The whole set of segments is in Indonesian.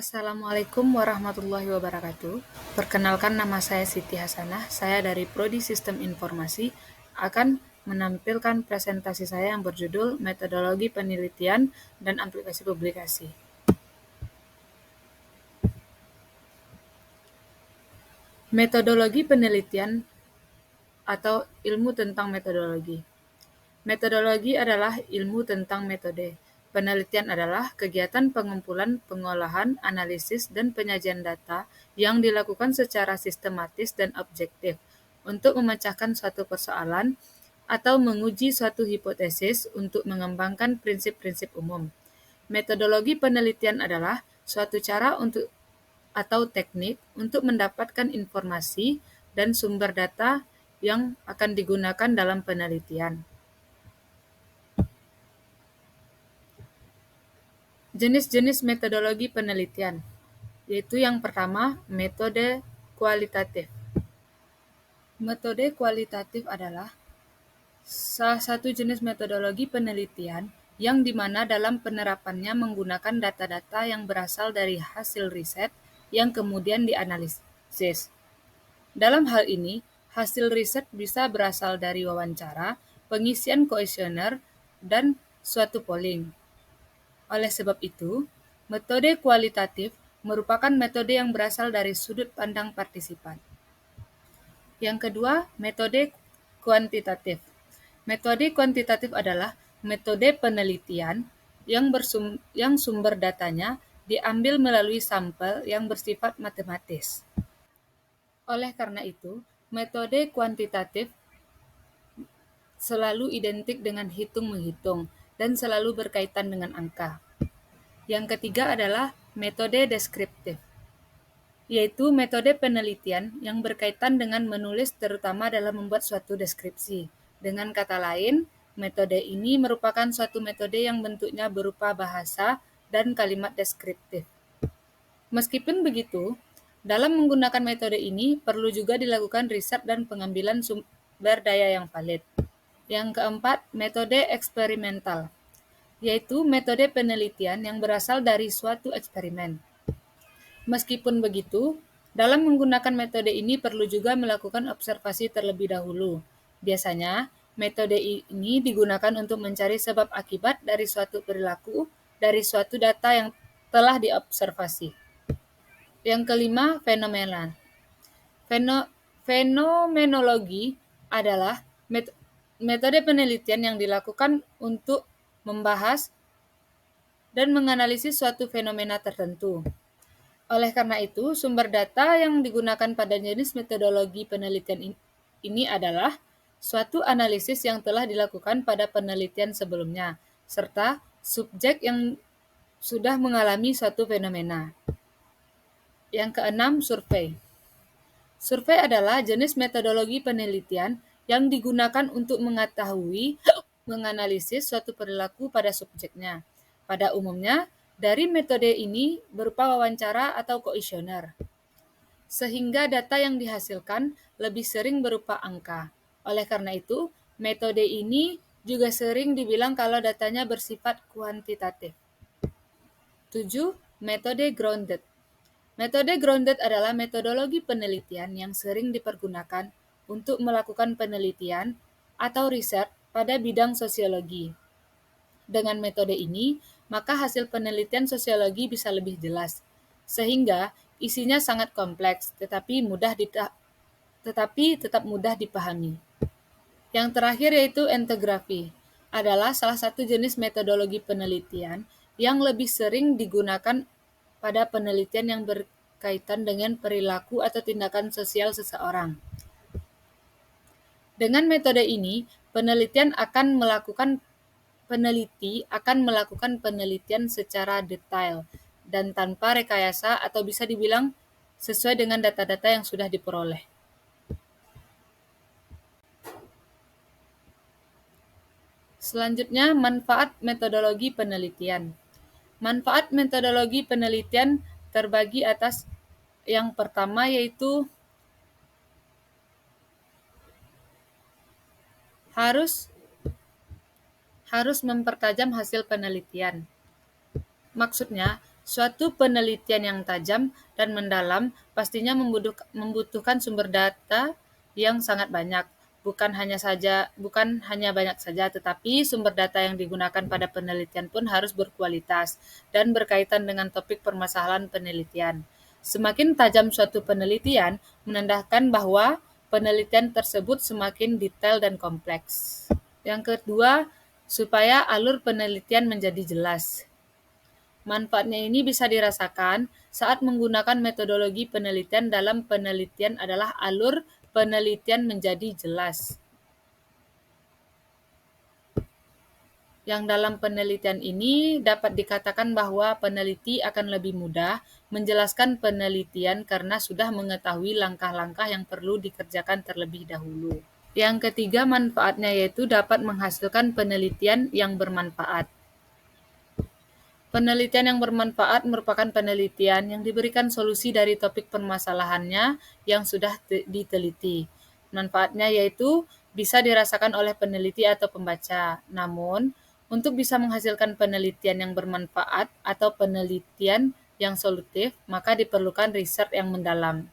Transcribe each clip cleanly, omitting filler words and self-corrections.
Assalamualaikum warahmatullahi wabarakatuh. Perkenalkan, nama saya Siti Hasanah. Saya dari Prodi Sistem Informasi akan menampilkan presentasi saya yang berjudul Metodologi Penelitian dan Aplikasi Publikasi. Metodologi penelitian atau ilmu tentang metodologi. Metodologi adalah ilmu tentang metode. Penelitian adalah kegiatan pengumpulan, pengolahan, analisis, dan penyajian data yang dilakukan secara sistematis dan objektif untuk memecahkan suatu persoalan atau menguji suatu hipotesis untuk mengembangkan prinsip-prinsip umum. Metodologi penelitian adalah suatu cara untuk atau teknik untuk mendapatkan informasi dan sumber data yang akan digunakan dalam penelitian. Jenis-jenis metodologi penelitian, yaitu yang pertama, metode kualitatif. Metode kualitatif adalah salah satu jenis metodologi penelitian yang dimana dalam penerapannya menggunakan data-data yang berasal dari hasil riset yang kemudian dianalisis. Dalam hal ini, hasil riset bisa berasal dari wawancara, pengisian kuesioner, dan suatu polling. Oleh sebab itu, metode kualitatif merupakan metode yang berasal dari sudut pandang partisipan. Yang kedua, metode kuantitatif. Metode kuantitatif adalah metode penelitian yang sumber datanya diambil melalui sampel yang bersifat matematis. Oleh karena itu, metode kuantitatif selalu identik dengan hitung-menghitung dan selalu berkaitan dengan angka. Yang ketiga adalah metode deskriptif, yaitu metode penelitian yang berkaitan dengan menulis terutama dalam membuat suatu deskripsi. Dengan kata lain, metode ini merupakan suatu metode yang bentuknya berupa bahasa dan kalimat deskriptif. Meskipun begitu, dalam menggunakan metode ini perlu juga dilakukan riset dan pengambilan sumber daya yang valid. Yang keempat, metode eksperimental, yaitu metode penelitian yang berasal dari suatu eksperimen. Meskipun begitu, dalam menggunakan metode ini perlu juga melakukan observasi terlebih dahulu. Biasanya, metode ini digunakan untuk mencari sebab akibat dari suatu perilaku dari suatu data yang telah diobservasi. Yang kelima, fenomena. Fenomenologi adalah metode penelitian yang dilakukan untuk membahas dan menganalisis suatu fenomena tertentu. Oleh karena itu, sumber data yang digunakan pada jenis metodologi penelitian ini adalah suatu analisis yang telah dilakukan pada penelitian sebelumnya, serta subjek yang sudah mengalami suatu fenomena. Yang keenam, survei. Survei adalah jenis metodologi penelitian yang digunakan untuk menganalisis suatu perilaku pada subjeknya. Pada umumnya, dari metode ini berupa wawancara atau kuesioner, sehingga data yang dihasilkan lebih sering berupa angka. Oleh karena itu, metode ini juga sering dibilang kalau datanya bersifat kuantitatif. 7. Metode grounded. Metode grounded adalah metodologi penelitian yang sering dipergunakan untuk melakukan penelitian atau riset pada bidang sosiologi. Dengan metode ini, maka hasil penelitian sosiologi bisa lebih jelas, sehingga isinya sangat kompleks, tetapi tetap mudah dipahami. Yang terakhir yaitu etnografi, adalah salah satu jenis metodologi penelitian yang lebih sering digunakan pada penelitian yang berkaitan dengan perilaku atau tindakan sosial seseorang. Dengan metode ini, peneliti akan melakukan penelitian secara detail dan tanpa rekayasa atau bisa dibilang sesuai dengan data-data yang sudah diperoleh. Selanjutnya, manfaat metodologi penelitian. Manfaat metodologi penelitian terbagi atas yang pertama yaitu harus mempertajam hasil penelitian. Maksudnya, Suatu penelitian yang tajam dan mendalam pastinya membutuhkan sumber data yang sangat banyak. Bukan hanya banyak saja, tetapi sumber data yang digunakan pada penelitian pun harus berkualitas dan berkaitan dengan topik permasalahan penelitian. Semakin tajam suatu penelitian, menandakan bahwa penelitian tersebut semakin detail dan kompleks. Yang kedua, supaya alur penelitian menjadi jelas. Manfaatnya ini bisa dirasakan saat menggunakan metodologi penelitian dalam penelitian adalah alur penelitian menjadi jelas. Yang dalam penelitian ini dapat dikatakan bahwa peneliti akan lebih mudah menjelaskan penelitian karena sudah mengetahui langkah-langkah yang perlu dikerjakan terlebih dahulu. Yang ketiga, manfaatnya yaitu dapat menghasilkan penelitian yang bermanfaat. Penelitian yang bermanfaat merupakan penelitian yang diberikan solusi dari topik permasalahannya yang sudah diteliti. Manfaatnya yaitu bisa dirasakan oleh peneliti atau pembaca. Namun, untuk bisa menghasilkan penelitian yang bermanfaat atau penelitian yang solutif, maka diperlukan riset yang mendalam.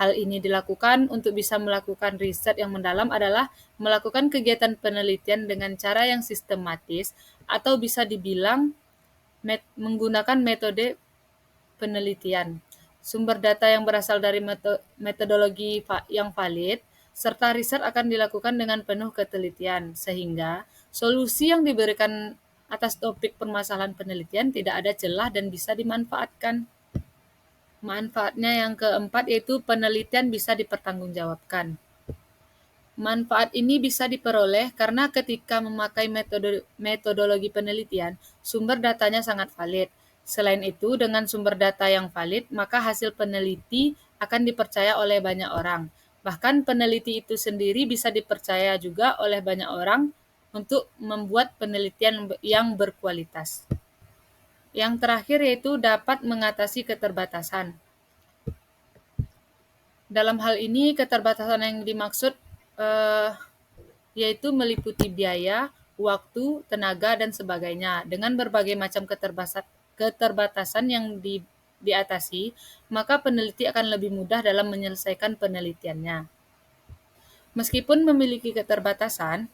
Hal ini dilakukan untuk bisa melakukan riset yang mendalam adalah melakukan kegiatan penelitian dengan cara yang sistematis atau bisa dibilang menggunakan metode penelitian, sumber data yang berasal dari metodologi yang valid, serta riset akan dilakukan dengan penuh ketelitian, sehingga solusi yang diberikan atas topik permasalahan penelitian tidak ada celah dan bisa dimanfaatkan. Manfaatnya yang keempat yaitu penelitian bisa dipertanggungjawabkan. Manfaat ini bisa diperoleh karena ketika memakai metodologi penelitian, sumber datanya sangat valid. Selain itu, dengan sumber data yang valid, maka hasil peneliti akan dipercaya oleh banyak orang. Bahkan peneliti itu sendiri bisa dipercaya juga oleh banyak orang untuk membuat penelitian yang berkualitas. Yang terakhir yaitu dapat mengatasi keterbatasan. Dalam hal ini, keterbatasan yang dimaksud yaitu meliputi biaya, waktu, tenaga, dan sebagainya. Dengan berbagai macam keterbatasan yang diatasi, maka peneliti akan lebih mudah dalam menyelesaikan penelitiannya. Meskipun memiliki keterbatasan,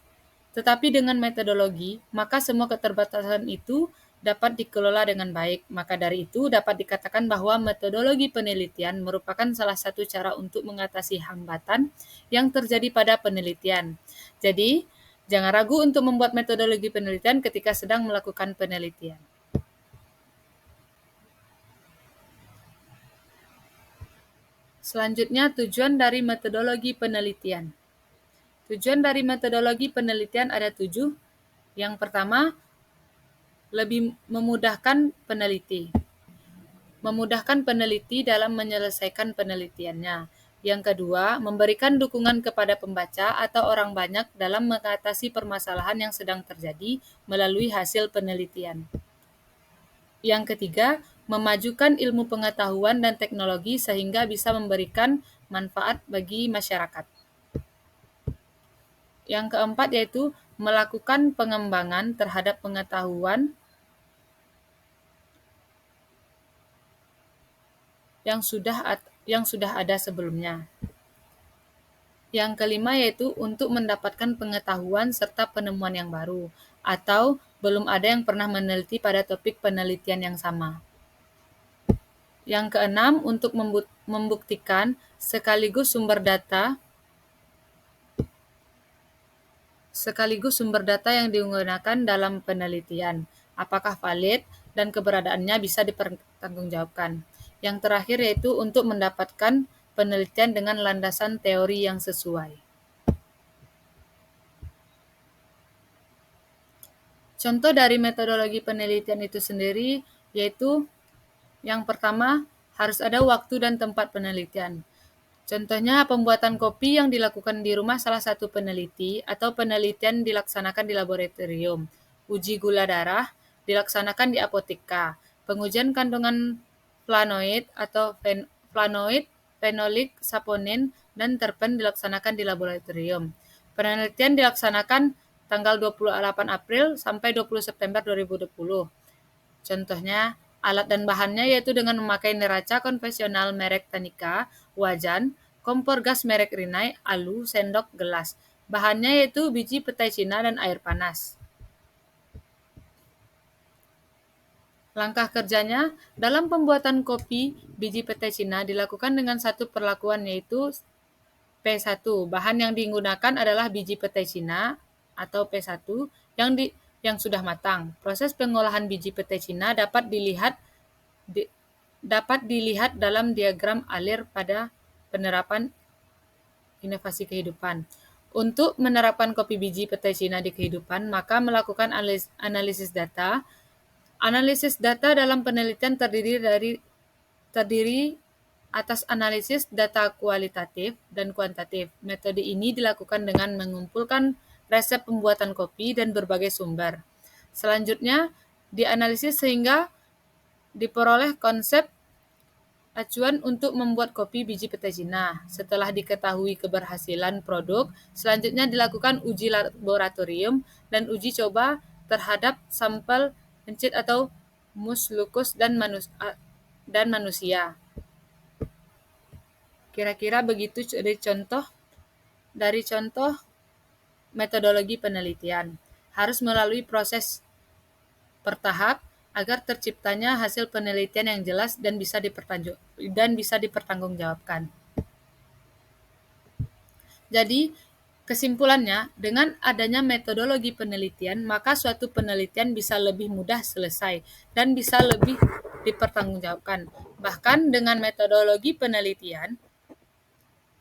tetapi dengan metodologi, maka semua keterbatasan itu dapat dikelola dengan baik. Maka dari itu dapat dikatakan bahwa metodologi penelitian merupakan salah satu cara untuk mengatasi hambatan yang terjadi pada penelitian. Jadi, jangan ragu untuk membuat metodologi penelitian ketika sedang melakukan penelitian. Selanjutnya, tujuan dari metodologi penelitian. Tujuan dari metodologi penelitian ada 7. Yang pertama, lebih memudahkan peneliti. Memudahkan peneliti dalam menyelesaikan penelitiannya. Yang kedua, memberikan dukungan kepada pembaca atau orang banyak dalam mengatasi permasalahan yang sedang terjadi melalui hasil penelitian. Yang ketiga, memajukan ilmu pengetahuan dan teknologi sehingga bisa memberikan manfaat bagi masyarakat. Yang keempat yaitu melakukan pengembangan terhadap pengetahuan yang sudah ada sebelumnya. Yang kelima yaitu untuk mendapatkan pengetahuan serta penemuan yang baru, atau belum ada yang pernah meneliti pada topik penelitian yang sama. Yang keenam, untuk membuktikan sekaligus sumber data yang digunakan dalam penelitian, apakah valid dan keberadaannya bisa dipertanggungjawabkan. Yang terakhir yaitu untuk mendapatkan penelitian dengan landasan teori yang sesuai. Contoh dari metodologi penelitian itu sendiri yaitu yang pertama, harus ada waktu dan tempat penelitian. Contohnya pembuatan kopi yang dilakukan di rumah salah satu peneliti atau penelitian dilaksanakan di laboratorium. Uji gula darah dilaksanakan di apotika. Pengujian kandungan flavonoid atau flavonoid, fenolik, saponin, dan terpen dilaksanakan di laboratorium. Penelitian dilaksanakan tanggal 28 April sampai 20 September 2020. Contohnya Alat dan bahannya yaitu dengan memakai neraca konvensional merek Tanika, wajan, kompor gas merek Rinnai, alu, sendok, gelas. Bahannya yaitu biji petai Cina dan air panas. Langkah kerjanya, dalam pembuatan kopi biji petai Cina dilakukan dengan satu perlakuan yaitu P1. Bahan yang digunakan adalah biji petai Cina atau P1 yang sudah matang. Proses pengolahan biji petai Cina dapat dilihat dalam diagram alir pada penerapan inovasi kehidupan. Untuk menerapkan kopi biji petai Cina di kehidupan, maka melakukan analisis data. Analisis data dalam penelitian terdiri atas analisis data kualitatif dan kuantitatif. Metode ini dilakukan dengan mengumpulkan resep pembuatan kopi dan berbagai sumber. Selanjutnya, dianalisis sehingga diperoleh konsep acuan untuk membuat kopi biji petai Cina. Setelah diketahui keberhasilan produk, selanjutnya dilakukan uji laboratorium dan uji coba terhadap sampel encit atau mus lukus dan manusia. Kira-kira begitu dari contoh metodologi penelitian. Harus melalui proses bertahap agar terciptanya hasil penelitian yang jelas dan bisa dipertanggungjawabkan. Jadi, kesimpulannya, dengan adanya metodologi penelitian, maka suatu penelitian bisa lebih mudah selesai dan bisa lebih dipertanggungjawabkan. Bahkan dengan metodologi penelitian,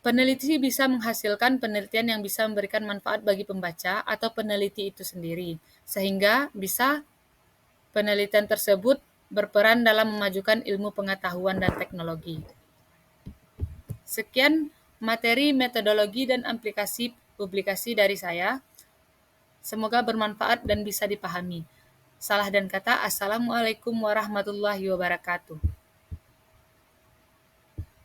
peneliti bisa menghasilkan penelitian yang bisa memberikan manfaat bagi pembaca atau peneliti itu sendiri, sehingga bisa penelitian tersebut berperan dalam memajukan ilmu pengetahuan dan teknologi. Sekian materi metodologi dan aplikasi publikasi dari saya. Semoga bermanfaat dan bisa dipahami. Salah dan kata, Assalamualaikum warahmatullahi wabarakatuh.